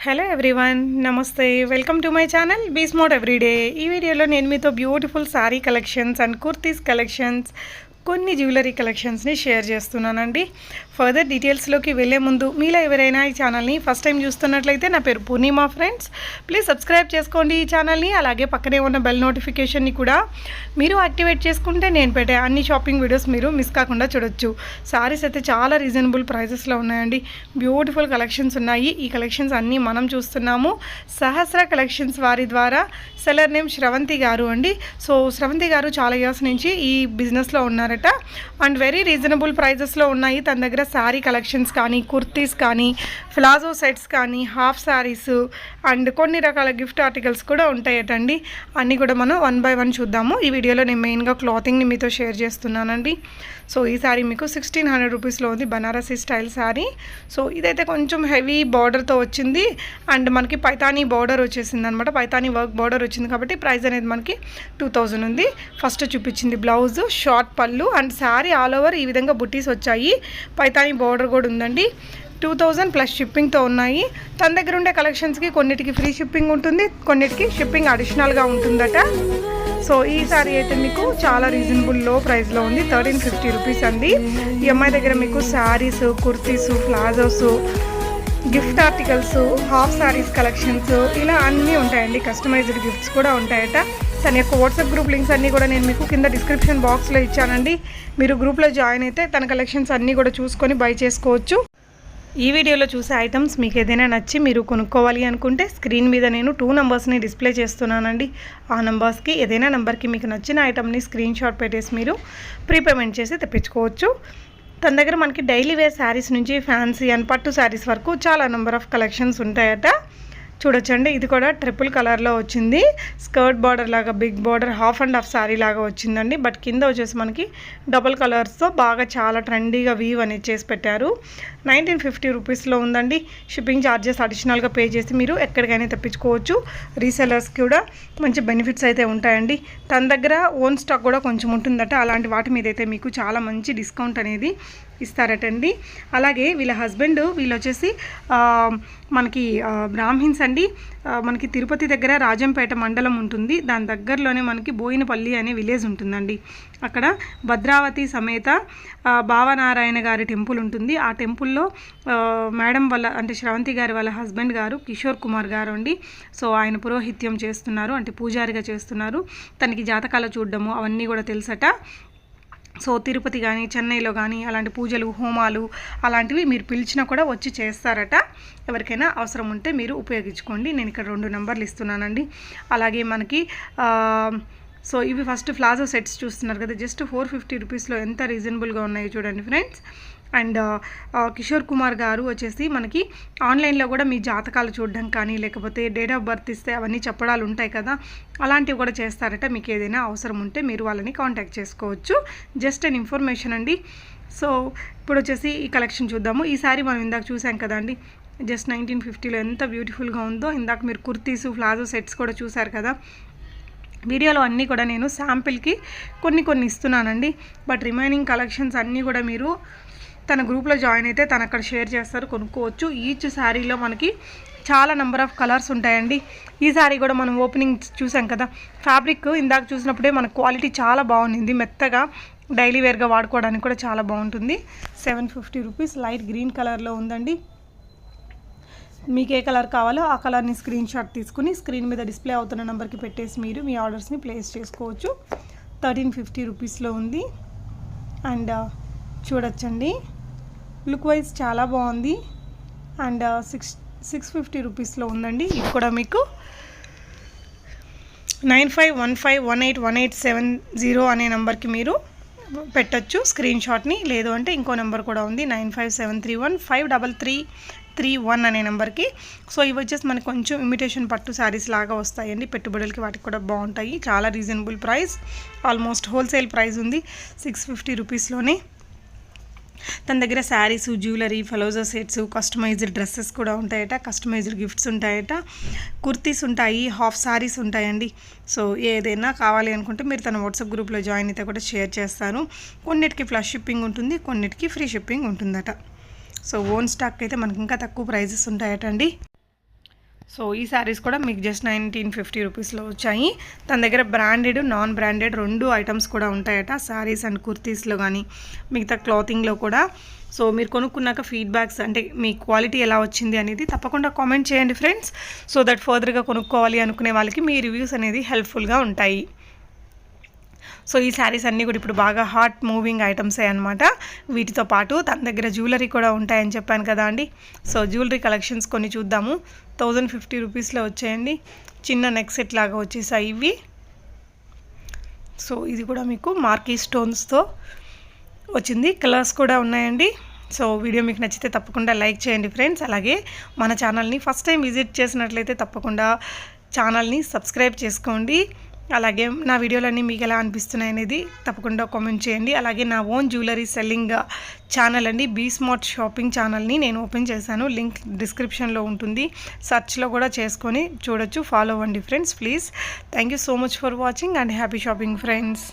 Hello everyone, నమస్తే. Welcome to my channel be smart everyday. ఈ వీడియోలో నేను మీతో beautiful sari collections and kurtis collections, కొన్ని జ్యువెలరీ కలెక్షన్స్ని షేర్ చేస్తున్నానండి. ఫర్దర్ డీటెయిల్స్లోకి వెళ్ళే ముందు మీలో ఎవరైనా ఈ ఛానల్ని ఫస్ట్ టైం చూస్తున్నట్లయితే నా పేరు పూర్ణిమా ఫ్రెండ్స్. ప్లీజ్ సబ్స్క్రైబ్ చేసుకోండి ఈ ఛానల్ని. అలాగే పక్కనే ఉన్న బెల్ నోటిఫికేషన్ని కూడా మీరు యాక్టివేట్ చేసుకుంటే నేను పెట్టే అన్ని షాపింగ్ వీడియోస్ మీరు మిస్ కాకుండా చూడొచ్చు. శారీస్ అయితే చాలా రీజనబుల్ ప్రైజెస్లో ఉన్నాయండి. బ్యూటిఫుల్ కలెక్షన్స్ ఉన్నాయి. ఈ కలెక్షన్స్ అన్నీ మనం చూస్తున్నాము సహస్ర కలెక్షన్స్ వారి ద్వారా. సెల్లర్ నేమ్ శ్రవంతి గారు అండి. సో శ్రవంతి గారు చాలా ఇయర్స్ నుంచి ఈ బిజినెస్లో ఉన్నారట అండ్ వెరీ రీజనబుల్ ప్రైజెస్లో ఉన్నాయి తన దగ్గర. శారీ కలెక్షన్స్ కానీ, కుర్తీస్ కానీ, ప్లాజో సెట్స్ కానీ, హాఫ్ శారీస్ అండ్ కొన్ని రకాల గిఫ్ట్ ఆర్టికల్స్ కూడా ఉంటాయటండి. అన్నీ కూడా మనం వన్ బై వన్ చూద్దాము. ఈ వీడియోలో నేను మెయిన్గా క్లాతింగ్ని మీతో షేర్ చేస్తున్నానండి. సో ఈ శారీ మీకు 1600 రూపీస్లో ఉంది, బనారసీ స్టైల్ శారీ. సో ఇదైతే కొంచెం హెవీ బార్డర్తో వచ్చింది అండ్ మనకి పైతానీ బార్డర్ వచ్చేసింది అనమాట. పైతానీ వర్క్ బార్డర్ వచ్చింది కాబట్టి ప్రైస్ అనేది మనకి 2000 ఉంది. ఫస్ట్ చూపించింది బ్లౌజ్, షార్ట్ పళ్ళు అండ్ శారీ ఆల్ ఓవర్ ఈ విధంగా బుట్టీస్ వచ్చాయి. పైతానీ బార్డర్ కూడా ఉందండి. 2000 ప్లస్ షిప్పింగ్తో ఉన్నాయి. తన దగ్గర ఉండే కలెక్షన్స్కి కొన్నిటికి ఫ్రీ షిప్పింగ్ ఉంటుంది, కొన్నిటికి షిప్పింగ్ అడిషనల్గా ఉంటుందట. సో ఈ సారీ అయితే మీకు చాలా రీజనబుల్ లో ప్రైస్లో ఉంది. 1350 రూపీస్ అండి. ఈ అమ్మాయి దగ్గర మీకు saris, kurtis, palazzos, gift articles, half saris collections ఇలా అన్నీ ఉంటాయండి. కస్టమైజ్డ్ గిఫ్ట్స్ కూడా ఉంటాయట. తన యొక్క వాట్సాప్ గ్రూప్ లింక్స్ అన్నీ కూడా నేను మీకు కింద డిస్క్రిప్షన్ బాక్స్లో ఇచ్చానండి. మీరు గ్రూప్లో జాయిన్ అయితే తన కలెక్షన్స్ అన్నీ కూడా చూసుకొని బై చేసుకోవచ్చు. ఈ వీడియోలో చూసే ఐటమ్స్ మీకు ఏదైనా నచ్చి మీరు కొనుక్కోవాలి అనుకుంటే స్క్రీన్ మీద నేను 2 నెంబర్స్ని డిస్ప్లే చేస్తున్నానండి. ఆ నెంబర్స్కి ఏదైనా నెంబర్కి మీకు నచ్చిన ఐటమ్ని స్క్రీన్ షాట్ పెట్టేసి మీరు ప్రీపేమెంట్ చేసి తెప్పించుకోవచ్చు. తన దగ్గర మనకి డైలీ వేర్ శారీస్ నుంచి ఫ్యాన్సీ అండ్ పట్టు శారీస్ వరకు చాలా నెంబర్ ఆఫ్ కలెక్షన్స్ ఉంటాయట. చూడొచ్చండి, ఇది కూడా ట్రిపుల్ కలర్లో వచ్చింది. స్కర్ట్ బార్డర్ లాగా big border, half and half sari లాగా వచ్చిందండి. బట్ కింద వచ్చేసి మనకి డబుల్ కలర్స్తో బాగా చాలా ట్రెండీగా వీవ్ అనేది చేసి పెట్టారు. 1950 రూపీస్లో ఉందండి. షిప్పింగ్ ఛార్జెస్ అడిషనల్గా పే చేసి మీరు ఎక్కడికైనా తెప్పించుకోవచ్చు. రీసెలర్స్కి కూడా మంచి బెనిఫిట్స్ అయితే ఉంటాయండి. తన దగ్గర ఓన్ స్టాక్ కూడా కొంచెం ఉంటుందట. అలాంటి వాటి మీద అయితే మీకు చాలా మంచి డిస్కౌంట్ అనేది ఇస్తారటండి. అలాగే వీళ్ళ హస్బెండ్, వీళ్ళు వచ్చేసి మనకి బ్రాహ్మిన్స్ అండి. మనకి తిరుపతి దగ్గర రాజంపేట మండలం ఉంటుంది. దాని దగ్గరలోనే మనకి బోయినపల్లి అనే విలేజ్ ఉంటుందండి. అక్కడ భద్రావతి సమేత భావనారాయణ గారి టెంపుల్ ఉంటుంది. ఆ టెంపుల్లో మేడం వాళ్ళ అంటే శ్రవంతి గారి వాళ్ళ హస్బెండ్ గారు కిషోర్ కుమార్ గారు అండి. సో ఆయన పురోహిత్యం చేస్తున్నారు, అంటే పూజారిగా చేస్తున్నారు. తనకి జాతకాలు చూడడము అవన్నీ కూడా తెలుసట. సో తిరుపతి కానీ, చెన్నైలో కానీ అలాంటి పూజలు, హోమాలు అలాంటివి మీరు పిలిచినా కూడా వచ్చి చేస్తారట. ఎవరికైనా అవసరం ఉంటే మీరు ఉపయోగించుకోండి. నేను ఇక్కడ 2 నెంబర్లు ఇస్తున్నానండి. అలాగే మనకి సో ఇవి ఫస్ట్ ప్లాజో సెట్స్ చూస్తున్నారు కదా, జస్ట్ 450 రూపీస్లో ఎంత రీజనబుల్గా ఉన్నాయో చూడండి ఫ్రెండ్స్. అండ్ కిషోర్ కుమార్ గారు వచ్చేసి మనకి ఆన్లైన్లో కూడా మీ జాతకాలు చూడడం కానీ, లేకపోతే డేట్ ఆఫ్ బర్త్ ఇస్తే అవన్నీ చెప్పడాలు ఉంటాయి కదా, అలాంటివి కూడా చేస్తారట. మీకు ఏదైనా అవసరం ఉంటే మీరు వాళ్ళని కాంటాక్ట్ చేసుకోవచ్చు. జస్ట్ అన్ ఇన్ఫర్మేషన్ అండి. సో ఇప్పుడు వచ్చేసి ఈ కలెక్షన్ చూద్దాము. ఈ సారీ మనం ఇందాక చూసాం కదండి, జస్ట్ 1950లో ఎంత బ్యూటిఫుల్గా ఉందో. ఇందాక మీరు కుర్తీసు, ప్లాజో సెట్స్ కూడా చూసారు కదా. వీడియోలో అన్నీ కూడా నేను శాంపిల్కి కొన్ని ఇస్తున్నానండి. బట్ రిమైనింగ్ కలెక్షన్స్ అన్నీ కూడా మీరు తన గ్రూప్లో జాయిన్ అయితే తను అక్కడ షేర్ చేస్తారు, కొనుక్కోవచ్చు. ఈచ్ శారీలో మనకి చాలా నెంబర్ ఆఫ్ కలర్స్ ఉంటాయండి. ఈ శారీ కూడా మనం ఓపెనింగ్ చూసాం కదా, ఫ్యాబ్రిక్ ఇందాక చూసినప్పుడే మన క్వాలిటీ చాలా బాగుంది. మెత్తగా డైలీ వేర్గా వాడుకోవడానికి కూడా చాలా బాగుంటుంది. 750 రూపీస్ లైట్ గ్రీన్ కలర్లో ఉందండి. మీకు ఏ కలర్ కావాలో ఆ కలర్ని స్క్రీన్ షాట్ తీసుకుని స్క్రీన్ మీద డిస్ప్లే అవుతున్న నెంబర్కి పెట్టేసి మీరు మీ ఆర్డర్స్ని ప్లేస్ చేసుకోవచ్చు. 1350 రూపీస్లో ఉంది. అండ్ చూడొచ్చండి, లుక్ వైజ్ చాలా బాగుంది. అండ్ 650 రూపీస్లో ఉందండి. ఇది కూడా మీకు 9515181870 అనే నెంబర్కి మీరు పెట్టచ్చు స్క్రీన్ షాట్ని. లేదు అంటే ఇంకో నెంబర్ కూడా ఉంది, 9573153331 అనే నెంబర్కి. సో ఇవి వచ్చేసి మనకి కొంచెం ఇమిటేషన్ పట్టు శారీస్ లాగా వస్తాయండి. పెట్టుబడులకి వాటికి కూడా బాగుంటాయి. చాలా reasonable price, almost wholesale price ఉంది 650 రూపీస్లోనే. తన దగ్గర saris, jewellery, palazzo sets, customised dresses కూడా ఉంటాయట, కస్టమైజ్డ్ గిఫ్ట్స్ ఉంటాయట, కుర్తీస్ ఉంటాయి, హాఫ్ శారీస్ ఉంటాయండి. సో ఏదైనా కావాలి అనుకుంటే మీరు తన వాట్సాప్ గ్రూప్లో జాయిన్ అయితే కూడా షేర్ చేస్తాను. కొన్నిటికి ఫ్లష్ షిప్పింగ్ ఉంటుంది, కొన్నిటికి ఫ్రీ షిప్పింగ్ ఉంటుందట. సో ఓన్ స్టాక్ అయితే మనకి ఇంకా తక్కువ ప్రైజెస్ ఉంటాయటండి. సో ఈ శారీస్ కూడా మీకు జస్ట్ 1950 రూపీస్లో వచ్చాయి. తన దగ్గర బ్రాండెడ్, నాన్ బ్రాండెడ్ 2 ఐటమ్స్ కూడా ఉంటాయట, శారీస్ అండ్ కుర్తీస్లో కానీ మిగతా క్లాతింగ్లో కూడా. సో మీరు కొనుక్కున్నాక ఫీడ్బ్యాక్స్ అంటే మీ క్వాలిటీ ఎలా వచ్చింది అనేది తప్పకుండా కామెంట్ చేయండి ఫ్రెండ్స్. సో దట్ ఫర్దర్గా కొనుక్కోవాలి అనుకునే వాళ్ళకి మీ రివ్యూస్ అనేది హెల్ప్ఫుల్గా ఉంటాయి. సో ఈ శారీస్ అన్నీ కూడా ఇప్పుడు బాగా హాట్ మూవింగ్ ఐటమ్సే అనమాట. వీటితో పాటు తన దగ్గర జ్యువెలరీ కూడా ఉంటాయని చెప్పాను కదా అండి. సో జ్యువెలరీ కలెక్షన్స్ కొన్ని చూద్దాము. 1050 రూపీస్లో వచ్చాయండి. చిన్న నెక్ సెట్ లాగా వచ్చేసాయి ఇవి. సో ఇది కూడా మీకు మార్కీ స్టోన్స్తో వచ్చింది. కలర్స్ కూడా ఉన్నాయండి. సో వీడియో మీకు నచ్చితే తప్పకుండా లైక్ చేయండి ఫ్రెండ్స్. అలాగే మన ఛానల్ని ఫస్ట్ టైం విజిట్ చేసినట్లయితే తప్పకుండా ఛానల్ని సబ్స్క్రైబ్ చేసుకోండి. అలాగే నా వీడియోలన్నీ మీకు ఎలా అనిపిస్తున్నాయి అనేది తప్పకుండా కామెంట్ చేయండి. అలాగే నా ఓన్ జ్యువెలరీ సెల్లింగ్ ఛానల్ అండి, బీ స్మార్ట్ షాపింగ్ ఛానల్ని నేను ఓపెన్ చేశాను. లింక్ డిస్క్రిప్షన్లో ఉంటుంది. సర్చ్లో కూడా చేసుకొని చూడొచ్చు. ఫాలో అవ్వండి friends please. Thank you so much for watching and happy shopping friends.